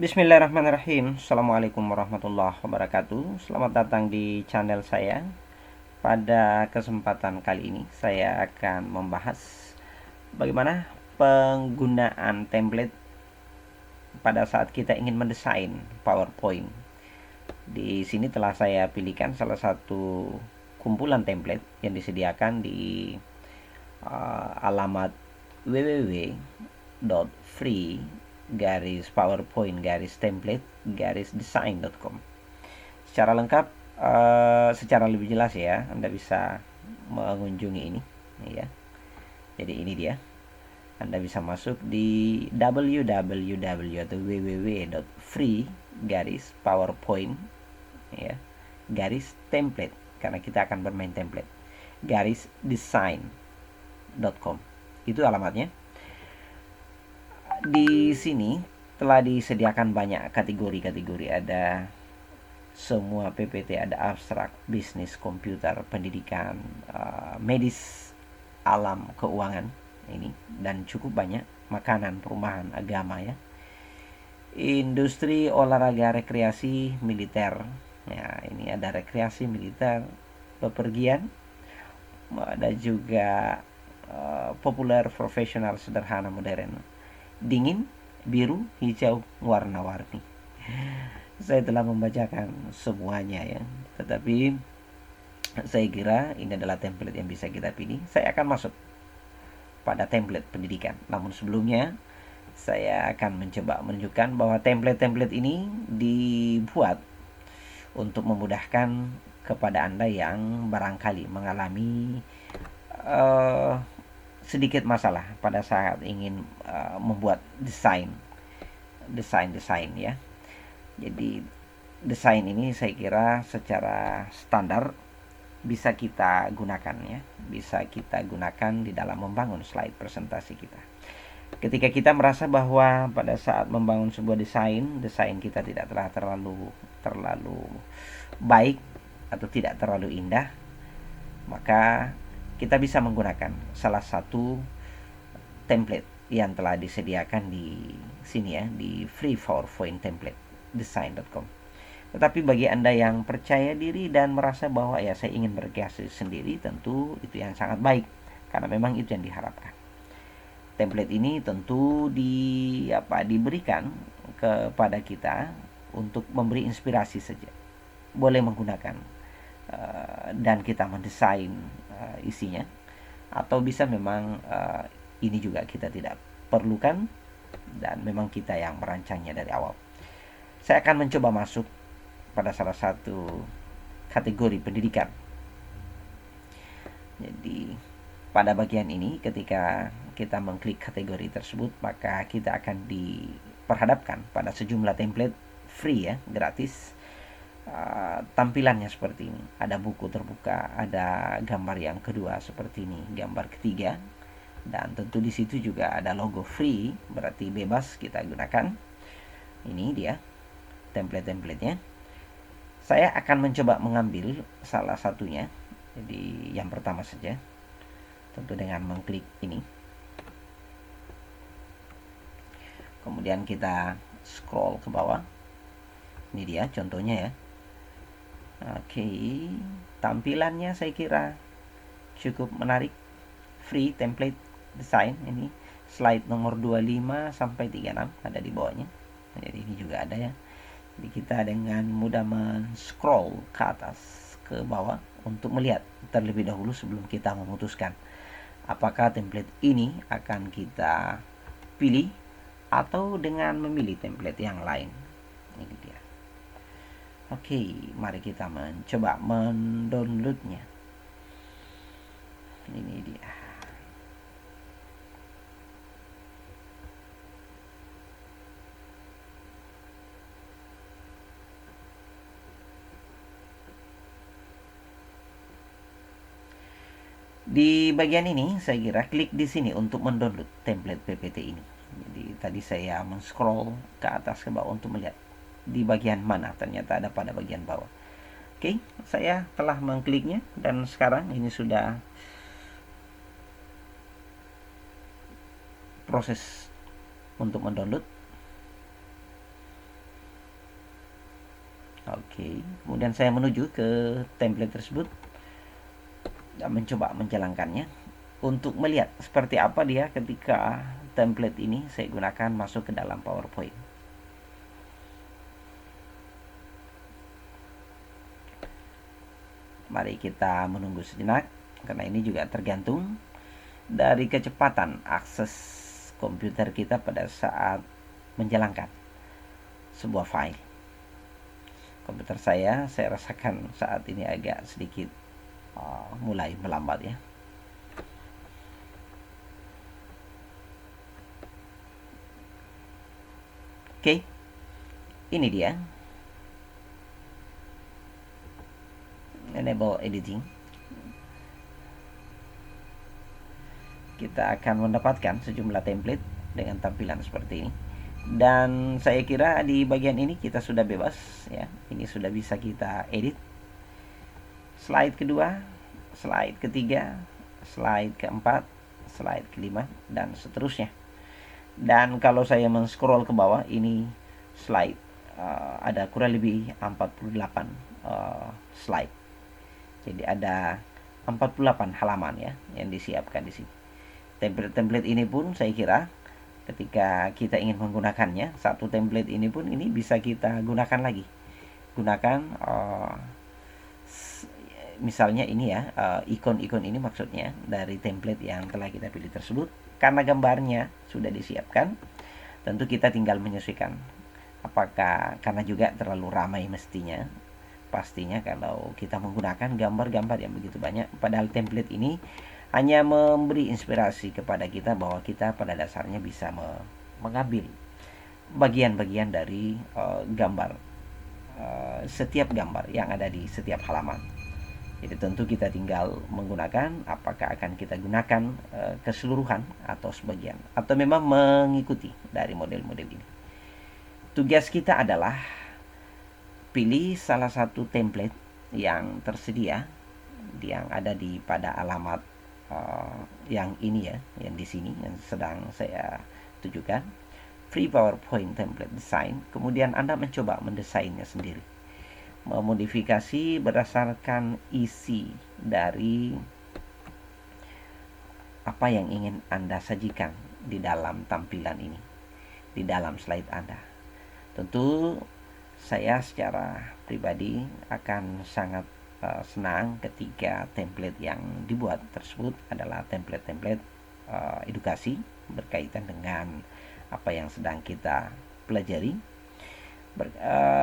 Bismillahirrahmanirrahim. Assalamualaikum warahmatullahi wabarakatuh. Selamat datang di channel saya. Pada kesempatan kali ini saya akan membahas bagaimana penggunaan template pada saat kita ingin mendesain PowerPoint. Di sini telah saya pilihkan salah satu kumpulan template yang disediakan di alamat www.free PowerPoint template design.com. Secara lengkap, secara lebih jelas ya, Anda bisa mengunjungi ini ya. Jadi ini dia. Anda bisa masuk di www atau www.free PowerPoint ya, template, karena kita akan bermain template, design.com. Itu alamatnya. Di sini telah disediakan banyak kategori-kategori. Ada semua PPT, ada abstrak, bisnis, komputer, pendidikan, medis, alam, keuangan ini, dan cukup banyak, makanan, perumahan, agama ya, industri, olahraga, rekreasi, militer ya, ini ada rekreasi, militer, bepergian, ada juga populer, profesional, sederhana, modern, dingin, biru, hijau, warna-warni. Saya telah membacakan semuanya ya, tetapi saya kira ini adalah template yang bisa kita pilih. Saya akan masuk pada template pendidikan. Namun sebelumnya saya akan mencoba menunjukkan bahwa template-template ini dibuat untuk memudahkan kepada Anda yang barangkali mengalami sedikit masalah pada saat ingin membuat desain ya. Jadi desain ini saya kira secara standar bisa kita gunakan ya, bisa kita gunakan di dalam membangun slide presentasi kita. Ketika kita merasa bahwa pada saat membangun sebuah desain kita tidak terlalu baik atau tidak terlalu indah, maka kita bisa menggunakan salah satu template yang telah disediakan di sini ya, di free PowerPoint template design.com. Tetapi bagi Anda yang percaya diri dan merasa bahwa ya saya ingin berkreasi sendiri, tentu itu yang sangat baik, karena memang itu yang diharapkan. Template ini tentu diberikan kepada kita untuk memberi inspirasi saja. Boleh menggunakan dan kita mendesain isinya, atau bisa memang ini juga kita tidak perlukan dan memang kita yang merancangnya dari awal. Saya akan mencoba masuk pada salah satu kategori pendidikan. Jadi pada bagian ini ketika kita mengklik kategori tersebut, maka kita akan diperhadapkan pada sejumlah template free ya, gratis. Tampilannya seperti ini. Ada buku terbuka, ada gambar yang kedua seperti ini, gambar ketiga, dan tentu di situ juga ada logo free, berarti bebas kita gunakan. Ini dia template-templatenya. Saya akan mencoba mengambil salah satunya. Jadi yang pertama saja, tentu dengan mengklik ini. Kemudian kita scroll ke bawah. Ini dia contohnya ya. Oke, tampilannya saya kira cukup menarik. Free template design ini, slide nomor 25 sampai 36 ada di bawahnya. Jadi ini juga ada ya. Jadi kita dengan mudah men-scroll ke atas ke bawah untuk melihat terlebih dahulu sebelum kita memutuskan apakah template ini akan kita pilih atau dengan memilih template yang lain. Ini dia. Oke, mari kita mencoba mendownloadnya. Ini dia. Di bagian ini saya kira klik di sini untuk mendownload template PPT ini. Jadi tadi saya men-scroll ke atas ke bawah untuk melihat di bagian mana, ternyata ada pada bagian bawah. Oke, saya telah mengkliknya dan sekarang ini sudah proses untuk mendownload. Oke, kemudian saya menuju ke template tersebut dan mencoba menjalankannya untuk melihat seperti apa dia ketika template ini saya gunakan masuk ke dalam PowerPoint. Mari kita menunggu sejenak karena ini juga tergantung dari kecepatan akses komputer kita pada saat menjalankan sebuah file. Komputer saya rasakan saat ini agak sedikit mulai melambat ya. Oke, ini dia enable editing. Kita akan mendapatkan sejumlah template dengan tampilan seperti ini. Dan saya kira di bagian ini kita sudah bebas ya. Ini sudah bisa kita edit. Slide kedua, slide ketiga, slide keempat, slide kelima, dan seterusnya. Dan kalau saya men-scroll ke bawah, ini slide ada kurang lebih 48 slide. Jadi ada 48 halaman ya yang disiapkan di sini. Template-template ini pun saya kira ketika kita ingin menggunakannya, satu template ini pun ini bisa kita gunakan lagi. Gunakan misalnya ini ya, ikon-ikon ini maksudnya dari template yang telah kita pilih tersebut. Karena gambarnya sudah disiapkan, tentu kita tinggal menyesuaikan. Apakah karena juga terlalu ramai mestinya, pastinya kalau kita menggunakan gambar-gambar yang begitu banyak, padahal template ini hanya memberi inspirasi kepada kita bahwa kita pada dasarnya bisa mengambil bagian-bagian dari gambar, setiap gambar yang ada di setiap halaman. Jadi tentu kita tinggal menggunakan apakah akan kita gunakan keseluruhan atau sebagian, atau memang mengikuti dari model-model ini. Tugas kita adalah pilih salah satu template yang tersedia yang ada di pada alamat yang ini ya, yang di sini yang sedang saya tujukan, Free PowerPoint Template Design. Kemudian Anda mencoba mendesainnya sendiri, memodifikasi berdasarkan isi dari apa yang ingin Anda sajikan di dalam tampilan ini, di dalam slide Anda. Tentu saya secara pribadi akan sangat senang ketika template yang dibuat tersebut adalah template-template edukasi berkaitan dengan apa yang sedang kita pelajari,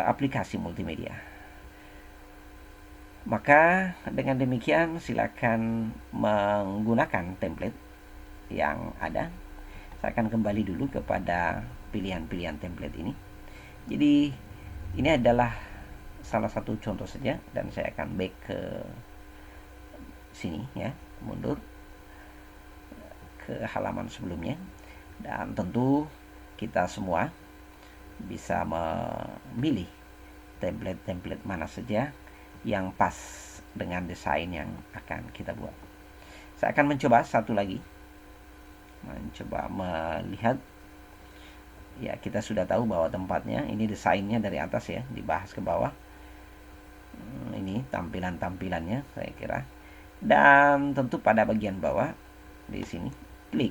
aplikasi multimedia. Maka dengan demikian silakan menggunakan template yang ada. Saya akan kembali dulu kepada pilihan-pilihan template ini. Jadi ini adalah salah satu contoh saja, dan saya akan back ke sini ya, mundur ke halaman sebelumnya. Dan tentu kita semua bisa memilih template-template mana saja yang pas dengan desain yang akan kita buat. Saya akan mencoba satu lagi, mencoba melihat ya. Kita sudah tahu bahwa tempatnya ini desainnya dari atas ya, dibahas ke bawah. Ini tampilan-tampilannya saya kira. Dan tentu pada bagian bawah di sini klik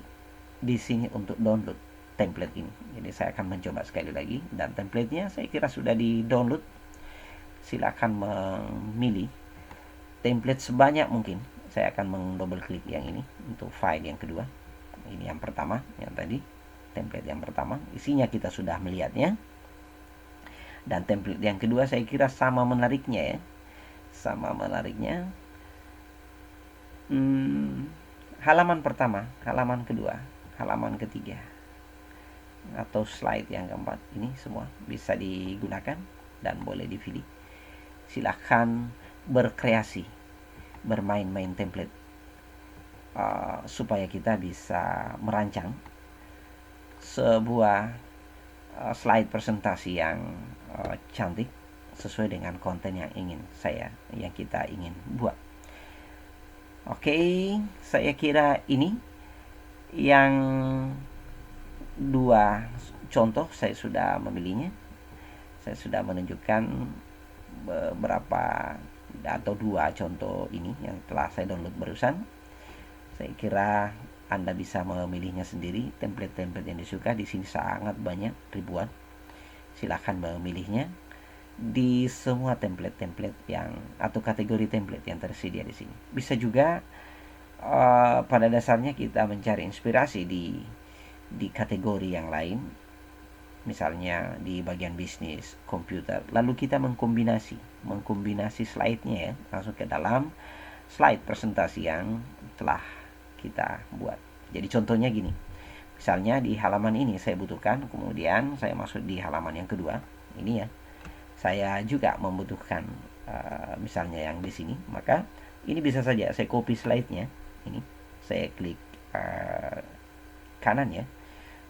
di sini untuk download template ini. Jadi saya akan mencoba sekali lagi, dan templatenya saya kira sudah di-download. Silakan memilih template sebanyak mungkin. Saya akan mendouble klik yang ini untuk file yang kedua. Ini yang pertama, yang tadi template yang pertama, isinya kita sudah melihatnya. Dan template yang kedua saya kira sama menariknya ya, sama menariknya. Halaman pertama, halaman kedua, halaman ketiga, atau slide yang keempat, ini semua bisa digunakan dan boleh dipilih. Silahkan berkreasi, bermain-main template supaya kita bisa merancang sebuah slide presentasi yang cantik sesuai dengan konten yang kita ingin buat. Oke, saya kira ini yang dua contoh saya sudah memilihnya. Saya sudah menunjukkan beberapa atau dua contoh ini yang telah saya download barusan. Saya kira Anda bisa memilihnya sendiri. Template-template yang disuka di sini sangat banyak, ribuan. Silahkan memilihnya di semua template-template yang atau kategori template yang tersedia di sini. Bisa juga pada dasarnya kita mencari inspirasi di kategori yang lain, misalnya di bagian bisnis, komputer, lalu kita mengkombinasi slide-nya ya, langsung ke dalam slide presentasi yang telah kita buat. Jadi contohnya gini, misalnya di halaman ini saya butuhkan, kemudian saya masuk di halaman yang kedua, ini ya, saya juga membutuhkan misalnya yang di sini, maka ini bisa saja saya copy slide-nya, ini saya klik kanan ya,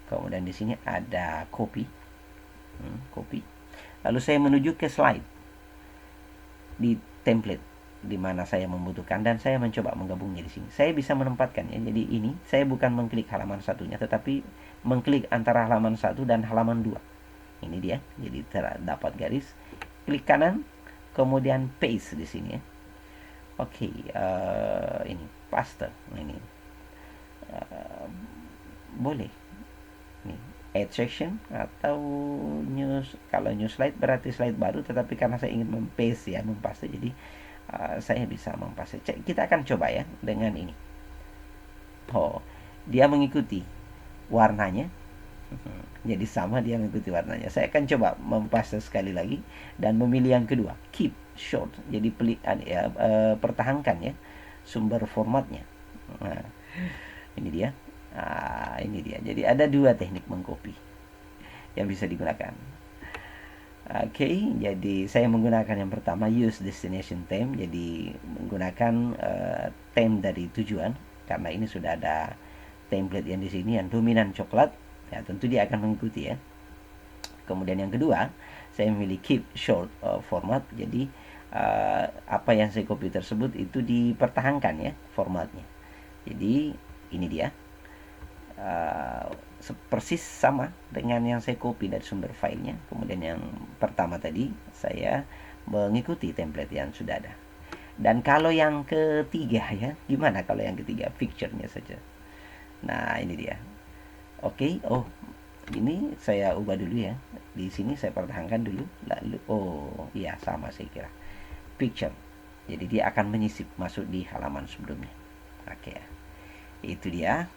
kemudian di sini ada copy, copy, lalu saya menuju ke slide di template di mana saya membutuhkan dan saya mencoba menggabungnya di sini. Saya bisa menempatkan ya. Jadi ini saya bukan mengklik halaman satunya, tetapi mengklik antara halaman 1 dan halaman 2. Ini dia. Jadi terdapat garis. Klik kanan, kemudian paste di sini ya. Oke, ini paste. Ini boleh. Ini add section atau kalau new slide berarti slide baru, tetapi karena saya ingin mempaste ya, mempaste, jadi saya bisa mempaste. Kita akan coba ya dengan ini. Oh, dia mengikuti warnanya. Jadi sama, dia mengikuti warnanya. Saya akan coba mempaste sekali lagi dan memilih yang kedua, keep short. Jadi pertahankan ya sumber formatnya. Nah, ini dia. Ini dia. Jadi ada dua teknik mengcopy yang bisa digunakan. Oke, jadi saya menggunakan yang pertama, use destination theme. Jadi menggunakan theme dari tujuan, karena ini sudah ada template yang di sini yang dominan coklat. Ya, tentu dia akan mengikuti ya. Kemudian yang kedua, saya memilih keep short format. Jadi apa yang saya copy tersebut itu dipertahankan ya formatnya. Jadi ini dia. Persis sama dengan yang saya copy dari sumber filenya. Kemudian yang pertama tadi saya mengikuti template yang sudah ada. Dan kalau yang ketiga ya, gimana kalau yang ketiga, picture-nya saja. Nah, ini dia. Oke, oh ini saya ubah dulu ya. Di sini saya pertahankan dulu. Lalu oh iya, sama saya kira. Picture. Jadi dia akan menyisip masuk di halaman sebelumnya. Oke ya. Itu dia.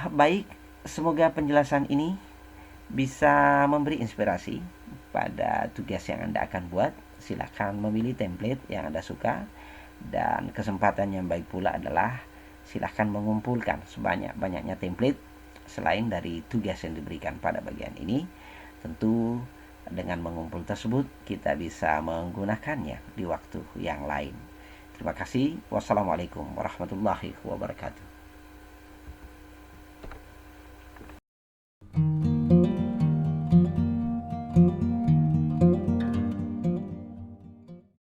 Baik, semoga penjelasan ini bisa memberi inspirasi pada tugas yang Anda akan buat. Silakan memilih template yang Anda suka, dan kesempatan yang baik pula adalah silakan mengumpulkan sebanyak-banyaknya template selain dari tugas yang diberikan pada bagian ini. Tentu dengan mengumpul tersebut kita bisa menggunakannya di waktu yang lain. Terima kasih. Wassalamualaikum warahmatullahi wabarakatuh.